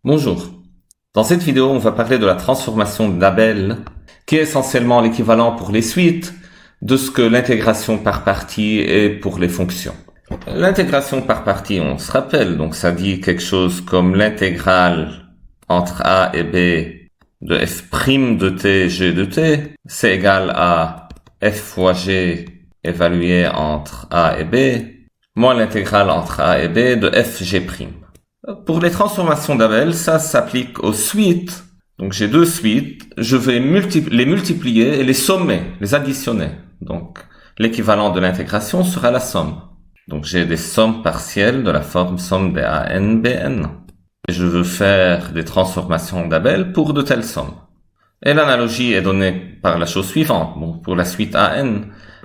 Bonjour. Dans cette vidéo, on va parler de la transformation d'Abel, qui est essentiellement l'équivalent pour les suites de ce que l'intégration par partie est pour les fonctions. L'intégration par partie, on se rappelle, donc ça dit quelque chose comme l'intégrale entre A et B de f' de t, g de t, c'est égal à f fois g évalué entre A et B, moins l'intégrale entre A et B de f g'. Pour les transformations d'Abel, ça s'applique aux suites. Donc j'ai deux suites, je vais les multiplier et les sommer, les additionner. Donc l'équivalent de l'intégration sera la somme. Donc j'ai des sommes partielles de la forme somme des AN, BN. Et je veux faire des transformations d'Abel pour de telles sommes. Et l'analogie est donnée par la chose suivante. Bon, pour la suite AN,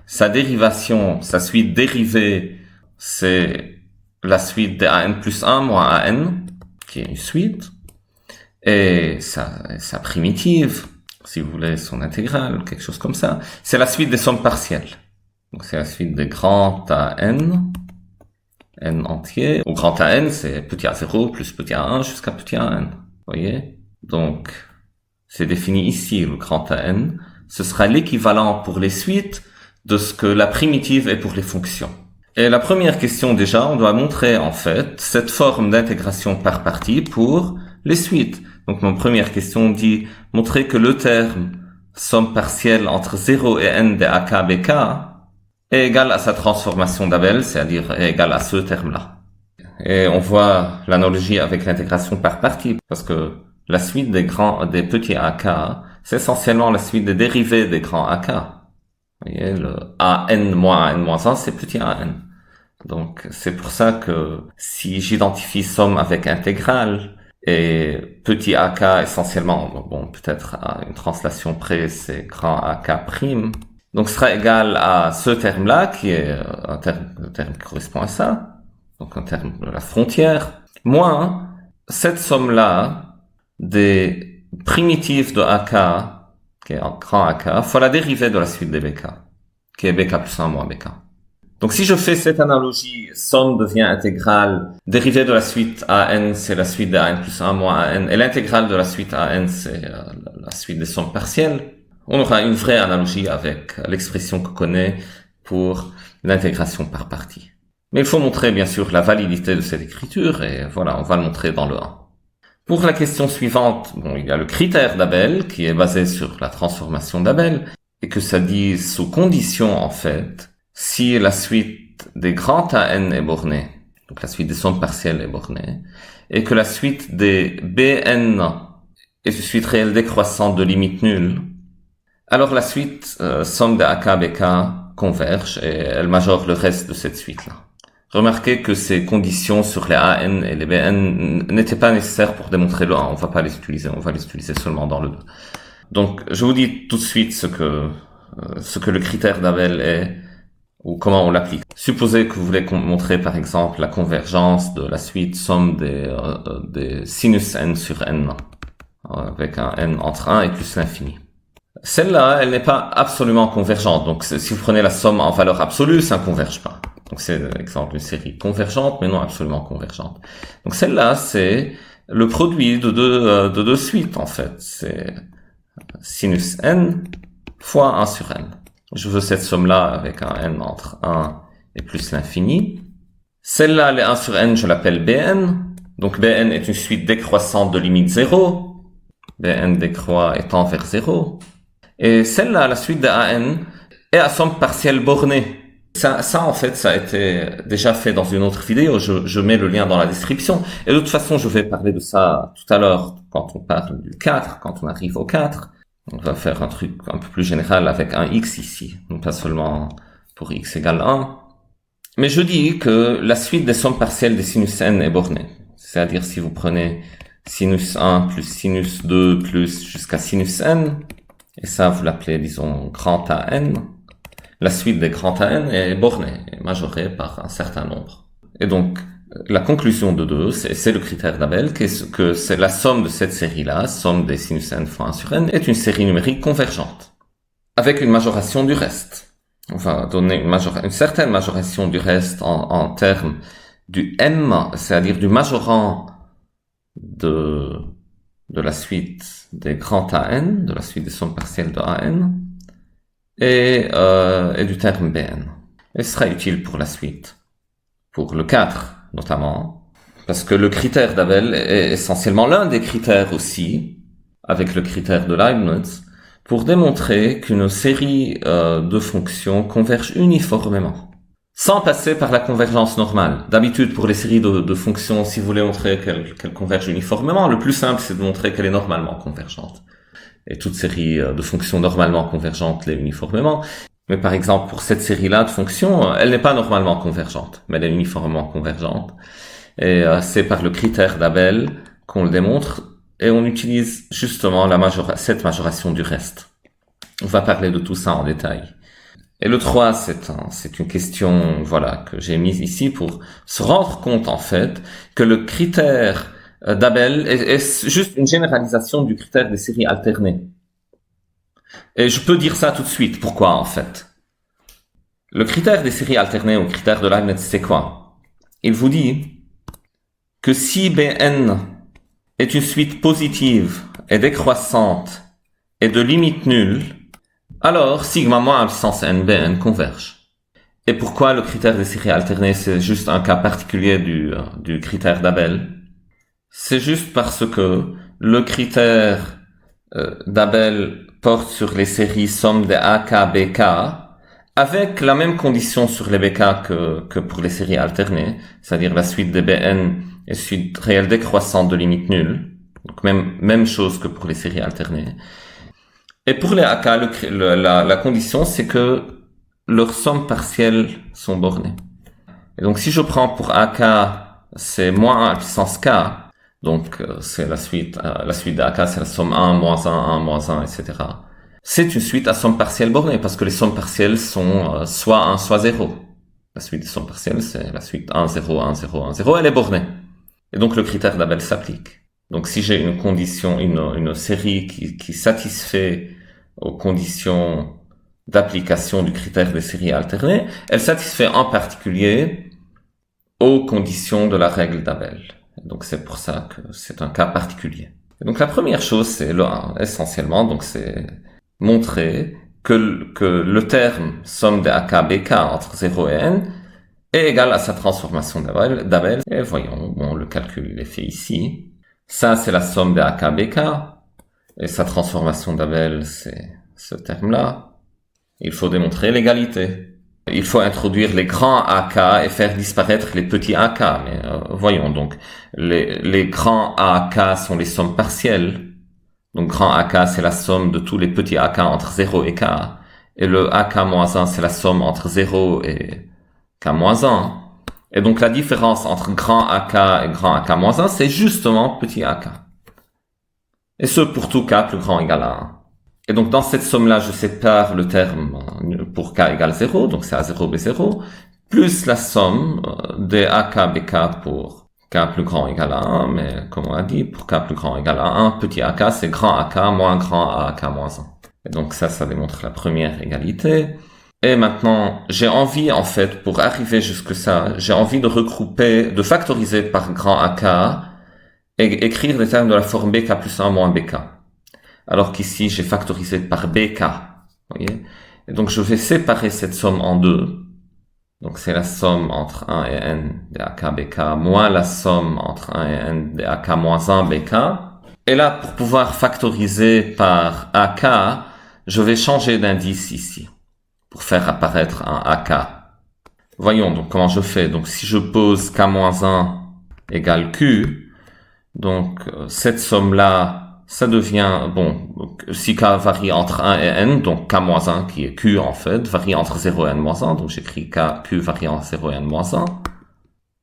sa dérivation, sa suite dérivée, c'est la suite de AN plus 1 moins AN, qui est une suite, et sa primitive, si vous voulez, son intégrale, quelque chose comme ça, c'est la suite des sommes partielles. Donc c'est la suite des grands AN, N entier, ou grand AN, c'est petit A0 plus petit A1 jusqu'à petit AN. Vous voyez? Donc, c'est défini ici, le grand AN. Ce sera l'équivalent pour les suites de ce que la primitive est pour les fonctions. Et la première question déjà, on doit montrer en fait cette forme d'intégration par partie pour les suites. Donc mon première question dit montrer que le terme somme partielle entre 0 et n de AK BK est égal à sa transformation d'Abel, c'est-à-dire est égal à ce terme-là. Et on voit l'analogie avec l'intégration par partie, parce que la suite des petits AK, c'est essentiellement la suite des dérivés des grands AK. Vous voyez, le AN moins AN moins 1, c'est petit AN. Donc, c'est pour ça que si j'identifie somme avec intégrale et petit AK essentiellement, bon, peut-être à une translation près, c'est grand AK prime. Donc, sera égal à ce terme-là, qui est le terme qui correspond à ça. Donc, un terme de la frontière. Moins cette somme-là des primitives de AK, qui est en grand AK, fois la dérivée de la suite des BK, qui est BK plus 1 moins BK. Donc si je fais cette analogie, somme devient intégrale, dérivée de la suite AN, c'est la suite de AN plus 1 moins AN, et l'intégrale de la suite AN, c'est la suite des sommes partielles, on aura une vraie analogie avec l'expression qu'on connaît pour l'intégration par partie. Mais il faut montrer bien sûr la validité de cette écriture, et voilà, on va le montrer dans le 1. Pour la question suivante, bon, il y a le critère d'Abel, qui est basé sur la transformation d'Abel, et que ça dit sous condition en fait, si la suite des grands AN est bornée, donc la suite des sommes partielles est bornée, et que la suite des BN est une suite réelle décroissante de limite nulle, alors la suite somme des AK-BK converge et elle majore le reste de cette suite-là. Remarquez que ces conditions sur les AN et les BN n'étaient pas nécessaires pour démontrer le 1, on va pas les utiliser, on va les utiliser seulement dans le 2. Donc je vous dis tout de suite ce que le critère d'Abel est, ou comment on l'applique. Supposez que vous voulez montrer par exemple la convergence de la suite somme des sinus n sur n, avec un n entre 1 et plus l'infini. Celle-là, elle n'est pas absolument convergente, donc si vous prenez la somme en valeur absolue, ça ne converge pas. Donc c'est par exemple une série convergente, mais non absolument convergente. Donc celle-là, c'est le produit de deux suites en fait. C'est sinus n fois 1 sur n. Je veux cette somme-là avec un n entre 1 et plus l'infini. Celle-là, les 1 sur n, je l'appelle Bn. Donc Bn est une suite décroissante de limite 0. Bn décroît étant vers 0. Et celle-là, la suite de An, est à somme partielle bornée. Ça en fait, ça a été déjà fait dans une autre vidéo. Je mets le lien dans la description. Et de toute façon, je vais parler de ça tout à l'heure quand on parle du 4, quand on arrive au 4. On va faire un truc un peu plus général avec un x ici, donc pas seulement pour x égale 1. Mais je dis que la suite des sommes partielles des sinus n est bornée. C'est-à-dire si vous prenez sinus 1 plus sinus 2 plus jusqu'à sinus n, et ça vous l'appelez disons grand AN, la suite des grands AN est bornée, est majorée par un certain nombre. Et donc, la conclusion de 2, c'est le critère d'Abel, que c'est la somme de cette série-là, somme des sinus n fois 1 sur n, est une série numérique convergente, avec une majoration du reste. On va donner une certaine majoration du reste en termes du m, c'est-à-dire du majorant de la suite des grands AN, de la suite des sommes partielles de AN, et du terme BN. Et ce sera utile pour la suite, pour le 4 notamment, parce que le critère d'Abel est essentiellement l'un des critères aussi, avec le critère de Leibniz, pour démontrer qu'une série de fonctions converge uniformément, sans passer par la convergence normale. D'habitude, pour les séries de fonctions, si vous voulez montrer qu'elles convergent uniformément, le plus simple, c'est de montrer qu'elle est normalement convergente. Et toute série de fonctions normalement convergentes l'est uniformément. Mais par exemple, pour cette série-là de fonctions, elle n'est pas normalement convergente, mais elle est uniformément convergente. Et c'est par le critère d'Abel qu'on le démontre, et on utilise justement cette majoration du reste. On va parler de tout ça en détail. Et le 3, c'est une question, voilà, que j'ai mise ici pour se rendre compte, en fait, que le critère d'Abel est juste une généralisation du critère des séries alternées. Et je peux dire ça tout de suite. Pourquoi, en fait? Le critère des séries alternées, ou le critère de Leibniz, c'est quoi? Il vous dit que si Bn est une suite positive et décroissante et de limite nulle, alors sigma moins à puissance n Bn converge. Et pourquoi le critère des séries alternées, c'est juste un cas particulier du critère d'Abel? C'est juste parce que le critère d'Abel porte sur les séries somme des AK, BK, avec la même condition sur les BK que pour les séries alternées, c'est-à-dire la suite des Bn est suite réelle décroissante de limite nulle, donc même chose que pour les séries alternées. Et pour les AK, la condition, c'est que leurs sommes partielles sont bornées. Et donc si je prends pour AK, c'est moins 1 à puissance K, donc c'est la suite de AK, c'est la somme 1, moins 1, 1, moins 1, etc. C'est une suite à somme partielle bornée, parce que les sommes partielles sont soit 1, soit 0. La suite des sommes partielles, c'est la suite 1, 0, 1, 0, 1, 0, elle est bornée. Et donc le critère d'Abel s'applique. Donc si j'ai une condition, une série qui satisfait aux conditions d'application du critère des séries alternées, elle satisfait en particulier aux conditions de la règle d'Abel. Donc c'est pour ça que c'est un cas particulier. Et donc la première chose, c'est essentiellement, donc c'est montrer que le terme somme des AK BK entre 0 et n est égal à sa transformation d'Abel. Et voyons, bon, le calcul est fait ici. Ça, c'est la somme des AK BK. Et sa transformation d'Abel, c'est ce terme-là. Il faut démontrer l'égalité. Il faut introduire les grands AK et faire disparaître les petits AK. Mais voyons donc, les grands AK sont les sommes partielles. Donc grand AK, c'est la somme de tous les petits AK entre 0 et K. Et le AK-1, c'est la somme entre 0 et K-1. Et donc la différence entre grand AK et grand AK-1, c'est justement petit AK. Et ce pour tout K plus grand égal à 1. Et donc dans cette somme-là, je sépare le terme pour K égale 0, donc c'est A0, B0, plus la somme des AK, BK pour K plus grand égal à 1, mais comme on a dit, pour K plus grand égal à 1, petit AK, c'est grand AK moins grand AK moins 1. Et donc ça démontre la première égalité. Et maintenant, j'ai envie, en fait, pour arriver jusque ça, j'ai envie de regrouper, de factoriser par grand AK et écrire les termes de la forme BK plus 1 moins BK. Alors qu'ici, j'ai factorisé par BK. Voyez? Et donc, je vais séparer cette somme en deux. Donc, c'est la somme entre 1 et n des AK BK moins la somme entre 1 et n des AK moins 1 BK. Et là, pour pouvoir factoriser par AK, je vais changer d'indice ici pour faire apparaître un AK. Voyons donc comment je fais. Donc, si je pose K moins 1 égale Q, donc cette somme-là, ça devient, bon, si K varie entre 1 et n, donc K-1, qui est Q en fait, varie entre 0 et n-1, donc j'écris Q varie entre 0 et n-1.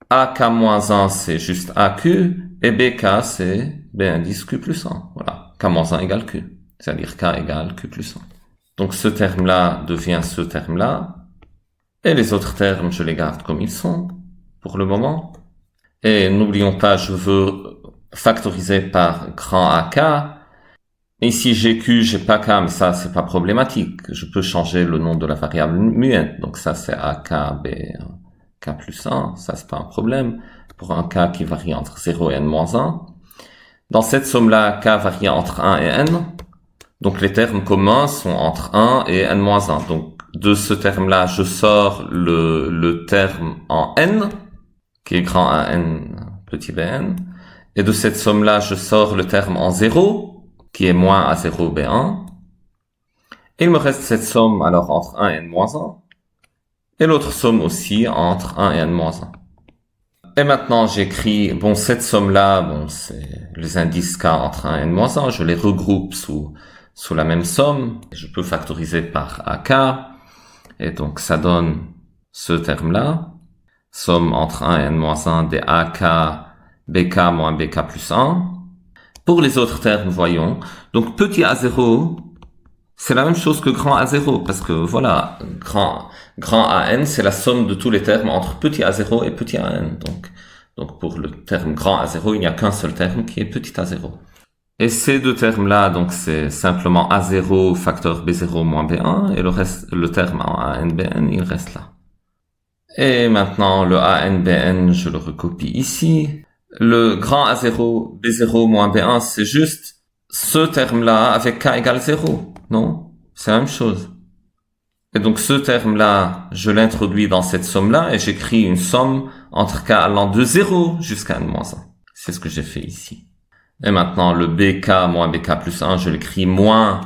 AK-1, c'est juste AQ, et BK, c'est B indice Q plus 1. Voilà, K-1 égale Q, c'est-à-dire K égale Q plus 1. Donc ce terme-là devient ce terme-là, et les autres termes, je les garde comme ils sont, pour le moment. Et n'oublions pas, je veux factorisé par grand AK. Ici, j'ai Q, j'ai pas K, mais ça, c'est pas problématique. Je peux changer le nom de la variable muette. Donc ça, c'est AK, B, K plus 1. Ça, c'est pas un problème. Pour un K qui varie entre 0 et n-1. Dans cette somme-là, k varie entre 1 et n. Donc les termes communs sont entre 1 et n-1. Donc de ce terme-là, je sors le terme en n, qui est grand A n petit bn. Et de cette somme-là, je sors le terme en 0, qui est moins A0 B1. Et il me reste cette somme alors entre 1 et n-1. Et l'autre somme aussi entre 1 et n-1. Et maintenant, j'écris, bon, cette somme-là, bon, c'est les indices k entre 1 et n-1. Je les regroupe sous la même somme. Je peux factoriser par AK. Et donc, ça donne ce terme-là. Somme entre 1 et n-1 des AK, BK moins BK plus 1. Pour les autres termes, voyons. Donc, petit A0, c'est la même chose que grand A0. Parce que, voilà, grand AN, c'est la somme de tous les termes entre petit A0 et petit AN. Donc, pour le terme grand A0, il n'y a qu'un seul terme qui est petit A0. Et ces deux termes-là, donc c'est simplement A0 facteur B0 moins B1, et le terme en ANBN, il reste là. Et maintenant, le ANBN, je le recopie ici. Le grand A0, B0 moins B1, c'est juste ce terme-là avec K égale 0, non? C'est la même chose. Et donc ce terme-là, je l'introduis dans cette somme-là, et j'écris une somme entre K allant de 0 jusqu'à n-1. C'est ce que j'ai fait ici. Et maintenant, le BK moins BK plus 1, je l'écris moins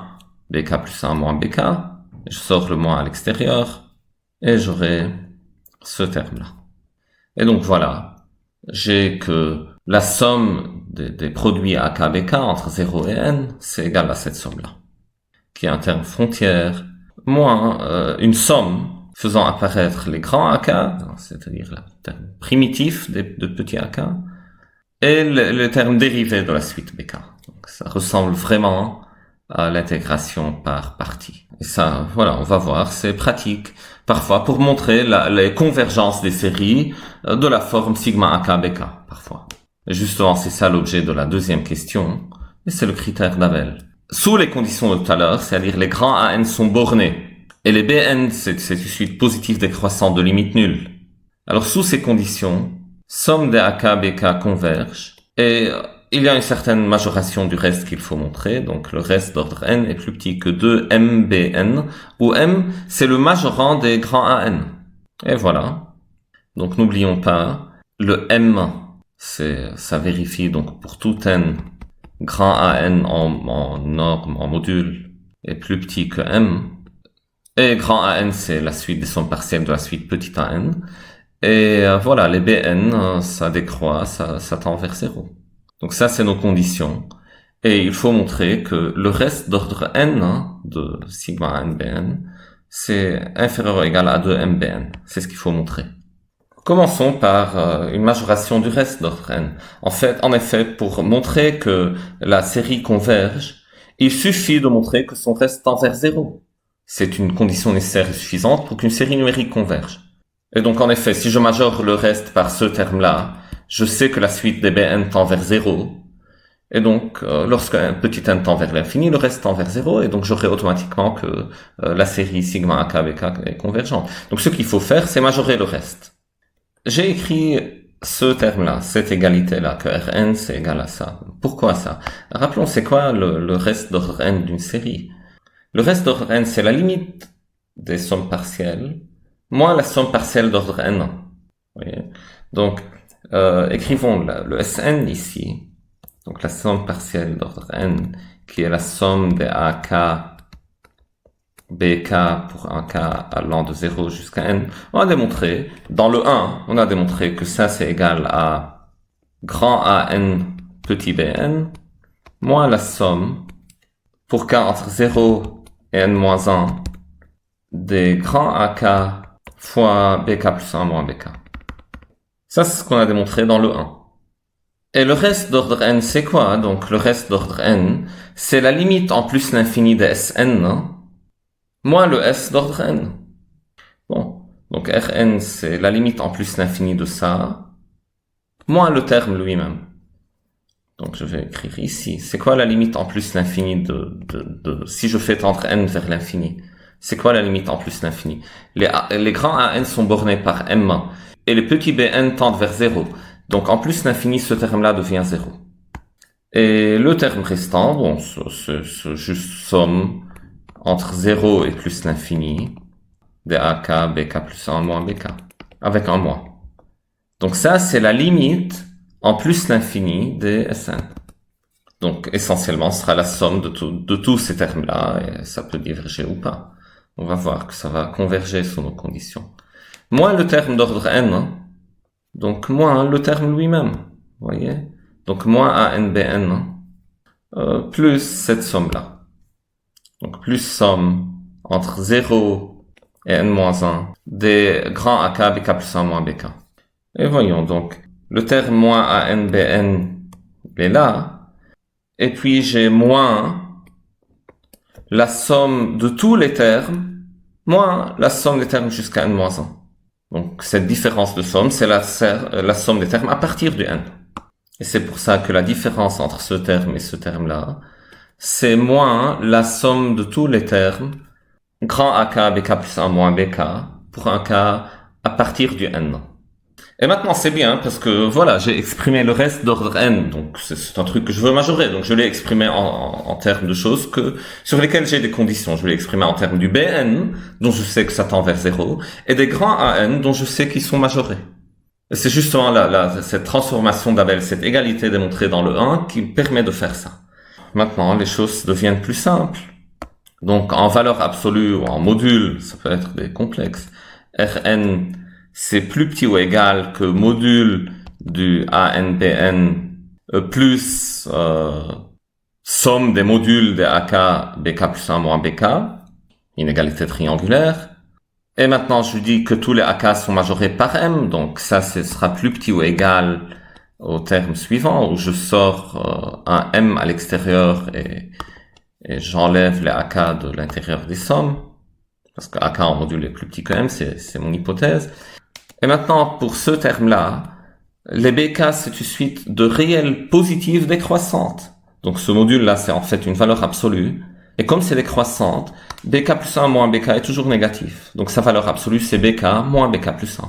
BK plus 1 moins BK. Je sors le moins à l'extérieur. Et j'aurai ce terme-là. Et donc voilà. J'ai que la somme des produits AK BK entre 0 et n, c'est égal à cette somme-là. Qui est un terme frontière, moins une somme faisant apparaître les grands AK, c'est-à-dire le terme primitif de petits AK, et le terme dérivé de la suite BK. Donc ça ressemble vraiment à l'intégration par partie. Et ça, voilà, on va voir, c'est pratique parfois pour montrer les convergences des séries de la forme sigma AK BK, parfois. Et justement, c'est ça l'objet de la deuxième question, et c'est le critère d'Abel. Sous les conditions de tout à l'heure, c'est-à-dire les grands AN sont bornés, et les BN, c'est une suite positive décroissante de limite nulle. Alors sous ces conditions, somme des AK BK converge, et il y a une certaine majoration du reste qu'il faut montrer, donc le reste d'ordre n est plus petit que 2 MBN, où M, c'est le majorant des grands AN. Et voilà. Donc n'oublions pas, le M, ça vérifie donc pour tout n, grand AN en norme, en module, est plus petit que M, et grand AN, c'est la suite des sommes partielles de la suite petit AN. Et voilà, les BN, ça décroît, ça tend vers 0. Donc ça, c'est nos conditions. Et il faut montrer que le reste d'ordre n de sigma NBN, c'est inférieur ou égal à 2 MBN. C'est ce qu'il faut montrer. Commençons par une majoration du reste d'ordre n. En effet, pour montrer que la série converge, il suffit de montrer que son reste tend vers 0. C'est une condition nécessaire et suffisante pour qu'une série numérique converge. Et donc, en effet, si je majore le reste par ce terme-là, je sais que la suite des BN tend vers 0. Et donc, lorsqu'un petit n tend vers l'infini, le reste tend vers 0. Et donc, j'aurai automatiquement que la série sigma AKBK est convergente. Donc, ce qu'il faut faire, c'est majorer le reste. J'ai écrit ce terme-là, cette égalité-là, que Rn, c'est égal à ça. Pourquoi ça? Rappelons, c'est quoi le reste d'ordre n d'une série? Le reste d'ordre n, c'est la limite des sommes partielles, moins la somme partielle d'ordre n. Vous voyez? Donc, écrivons le Sn ici. Donc, la somme partielle d'ordre n, qui est la somme des AK, BK pour un K allant de 0 jusqu'à n. On a démontré, dans le 1, on a démontré que ça, c'est égal à grand AN petit bn, moins la somme pour K entre 0 et n-1 des grands AK fois BK plus 1 moins BK. Ça, c'est ce qu'on a démontré dans le 1. Et le reste d'ordre n, c'est quoi? Donc, le reste d'ordre n, c'est la limite en plus l'infini de Sn, moins le S d'ordre n. Bon. Donc, Rn, c'est la limite en plus l'infini de ça, moins le terme lui-même. Donc, je vais écrire ici. C'est quoi la limite en plus l'infini si je fais tendre n vers l'infini? C'est quoi la limite en plus l'infini? Les grands AN sont bornés par M, et les petits BN tendent vers 0. Donc, en plus l'infini, ce terme-là devient 0. Et le terme restant, bon, c'est juste somme entre 0 et plus l'infini de AK, BK plus 1 moins BK, avec un moins. Donc ça, c'est la limite en plus l'infini des Sn. Donc essentiellement, ce sera la somme de tous ces termes-là, et ça peut diverger ou pas. On va voir que ça va converger sous nos conditions. Moins le terme d'ordre n, hein, donc moins le terme lui-même, vous voyez. Donc moins ANBN, plus cette somme-là. Donc plus somme entre 0 et n-1 des grands AK, BK plus 1 moins BK. Et voyons donc, le terme moins ANBN est là, et puis j'ai moins la somme de tous les termes, moins la somme des termes jusqu'à n-1. Donc cette différence de somme, c'est la somme des termes à partir du n. Et c'est pour ça que la différence entre ce terme et ce terme-là, c'est moins la somme de tous les termes, grand AK, BK plus 1 moins BK, pour un cas à partir du n. Et maintenant c'est bien parce que voilà, j'ai exprimé le reste d'ordre n, donc c'est un truc que je veux majorer, donc je l'ai exprimé en termes de choses sur lesquelles j'ai des conditions. Je l'ai exprimé en termes du Bn, dont je sais que ça tend vers 0, et des grands An, dont je sais qu'ils sont majorés. Et c'est justement cette transformation d'Abel, cette égalité démontrée dans le 1 qui permet de faire ça. Maintenant, les choses deviennent plus simples. Donc en valeur absolue ou en module, ça peut être des complexes, Rn c'est plus petit ou égal que module du ANBN plus somme des modules des AK, BK plus 1 moins BK, inégalité triangulaire. Et maintenant, je dis que tous les AK sont majorés par M, donc ça, ce sera plus petit ou égal au terme suivant, où je sors un M à l'extérieur et j'enlève les AK de l'intérieur des sommes, parce que AK en module est plus petit que M, c'est mon hypothèse. Et maintenant, pour ce terme-là, les BK, c'est une suite de réelles positives décroissantes. Donc ce module-là, c'est en fait une valeur absolue. Et comme c'est décroissante, BK plus 1 moins BK est toujours négatif. Donc sa valeur absolue, c'est BK moins BK plus 1.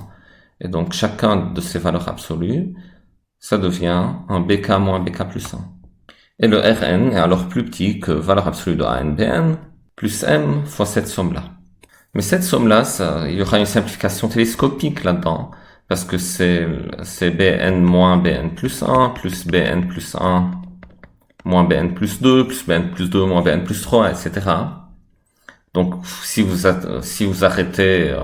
Et donc chacun de ces valeurs absolues, ça devient un BK moins BK plus 1. Et le Rn est alors plus petit que valeur absolue de ANBN plus M fois cette somme-là. Mais cette somme-là, il y aura une simplification télescopique là-dedans, parce que c'est Bn moins Bn plus 1, plus Bn plus 1, moins Bn plus 2, plus Bn plus 2, moins Bn plus 3, etc. Donc, si vous arrêtez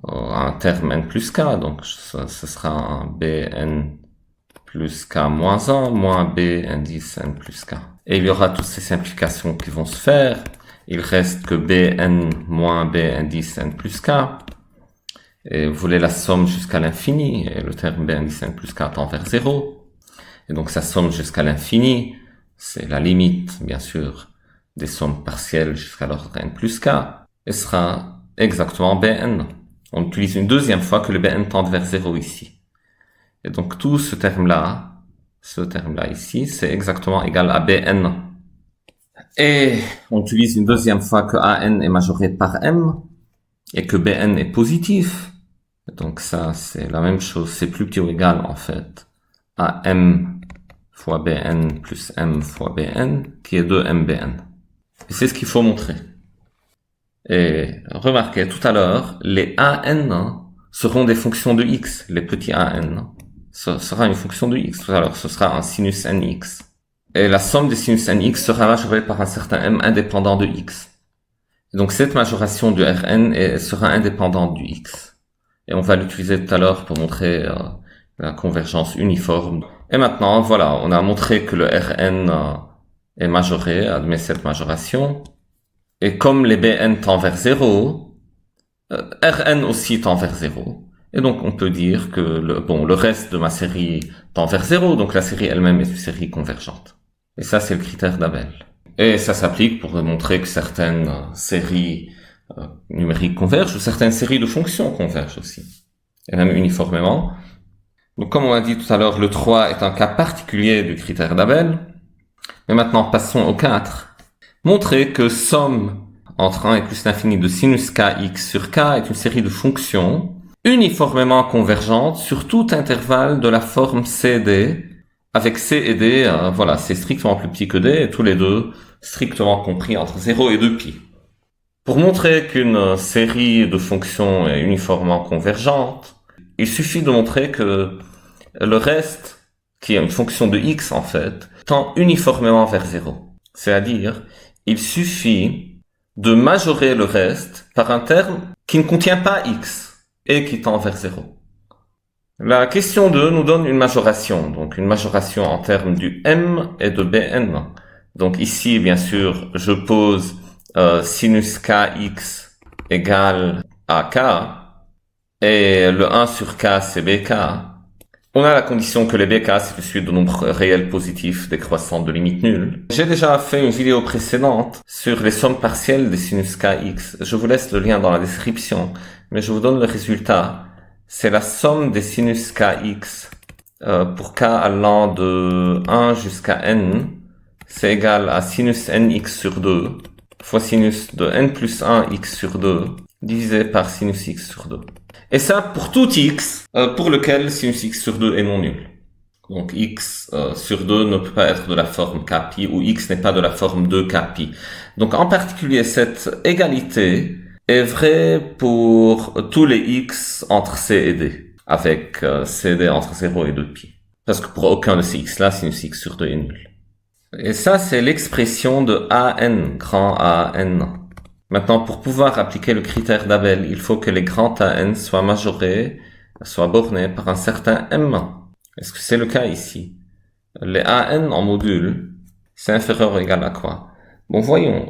un terme n plus k, donc ce sera un Bn plus k moins 1, moins B indice n plus k. Et il y aura toutes ces simplifications qui vont se faire. Il reste que Bn moins B indice n plus k. Et vous voulez la somme jusqu'à l'infini. Et le terme B indice n plus k tend vers 0. Et donc sa somme jusqu'à l'infini, c'est la limite, bien sûr, des sommes partielles jusqu'à l'ordre n plus k. Et sera exactement Bn. On utilise une deuxième fois que le Bn tend vers 0 ici. Et donc tout ce terme-là ici, c'est exactement égal à Bn. Et on utilise une deuxième fois que An est majoré par M et que Bn est positif. Donc ça, c'est la même chose, c'est plus petit ou égal en fait à M fois Bn plus M fois Bn qui est 2MBn. Et c'est ce qu'il faut montrer. Et remarquez, tout à l'heure, les An seront des fonctions de x, les petits An. Ce sera une fonction de x. Tout à l'heure, ce sera un sinus nx. Et la somme des sinus nx sera majorée par un certain m indépendant de x. Et donc cette majoration du Rn sera indépendante du x. Et on va l'utiliser tout à l'heure pour montrer la convergence uniforme. Et maintenant, voilà, on a montré que le Rn est majoré, admet cette majoration. Et comme les Bn tend vers 0, Rn aussi tend vers 0. Et donc on peut dire que le reste de ma série tend vers 0, donc la série elle-même est une série convergente. Et ça, c'est le critère d'Abel. Et ça s'applique pour montrer que certaines séries numériques convergent, ou certaines séries de fonctions convergent aussi. Et même uniformément. Donc comme on a dit tout à l'heure, le 3 est un cas particulier du critère d'Abel. Mais maintenant, passons au 4. Montrer que somme entre 1 et plus l'infini de sinus kx sur k est une série de fonctions uniformément convergentes sur tout intervalle de la forme CD avec C et D, voilà, c'est strictement plus petit que D, et tous les deux strictement compris entre 0 et 2π. Pour montrer qu'une série de fonctions est uniformément convergente, il suffit de montrer que le reste, qui est une fonction de x en fait, tend uniformément vers 0. C'est-à-dire, il suffit de majorer le reste par un terme qui ne contient pas x et qui tend vers 0. La question 2 nous donne une majoration, donc une majoration en termes du m et de bn. Donc ici, bien sûr, je pose sinus kx égale à k, et le 1 sur k, c'est bk. On a la condition que les bk, c'est le suite de nombres réels positifs décroissants de limite nulle. J'ai déjà fait une vidéo précédente sur les sommes partielles des sinus kx. Je vous laisse le lien dans la description, mais je vous donne le résultat. C'est la somme des sinus kx pour k allant de 1 jusqu'à n. C'est égal à sinus nx sur 2 fois sinus de n plus 1 x sur 2 divisé par sinus x sur 2. Et ça pour tout x pour lequel sinus x sur 2 est non nul. Donc x sur 2 ne peut pas être de la forme kpi ou x n'est pas de la forme 2 kpi. Donc en particulier cette égalité est vraie pour tous les x entre c et d, avec c et d entre 0 et 2π. Parce que pour aucun de ces x là, sinus x sur 2 est nul. Et ça, c'est l'expression de AN, grand AN. Maintenant, pour pouvoir appliquer le critère d'Abel, il faut que les grands AN soient majorés, soient bornés par un certain M. Est-ce que c'est le cas ici? Les AN en module, c'est inférieur ou égal à quoi? Bon, voyons.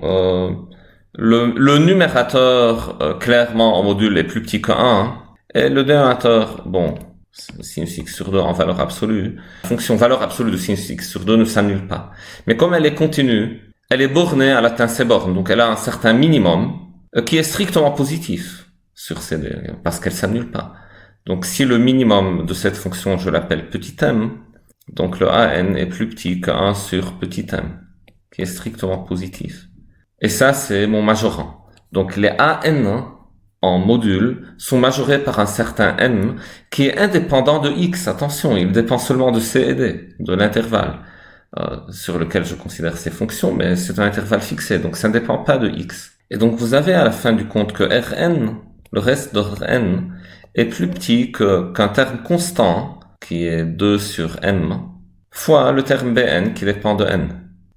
Le numérateur, clairement, en module est plus petit que 1. Et le dénominateur, bon, sinus x sur 2 en valeur absolue. La fonction valeur absolue de sinus x sur 2 ne s'annule pas. Mais comme elle est continue, elle est bornée à l'atteint ses bornes. Donc elle a un certain minimum qui est strictement positif sur CD, parce qu'elle s'annule pas. Donc si le minimum de cette fonction, je l'appelle petit m, donc le AN est plus petit que 1 sur petit m, qui est strictement positif. Et ça, c'est mon majorant. Donc les AN en module sont majorés par un certain m qui est indépendant de x. Attention, il dépend seulement de c et d, de l'intervalle sur lequel je considère ces fonctions, mais c'est un intervalle fixé, donc ça ne dépend pas de x. Et donc vous avez à la fin du compte que Rn, le reste d'ordre n, est plus petit qu'un terme constant, qui est 2 sur m, fois le terme bn qui dépend de n.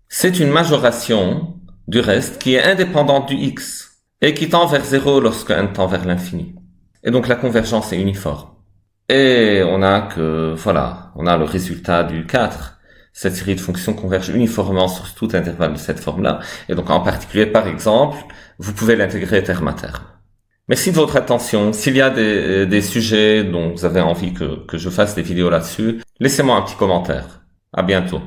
C'est une majoration du reste qui est indépendante du x, et qui tend vers 0 lorsque n tend vers l'infini. Et donc la convergence est uniforme. Et on a le résultat du 4. Cette série de fonctions converge uniformément sur tout intervalle de cette forme-là. Et donc en particulier, par exemple, vous pouvez l'intégrer terme à terme. Merci de votre attention. S'il y a des sujets dont vous avez envie que je fasse des vidéos là-dessus, laissez-moi un petit commentaire. À bientôt.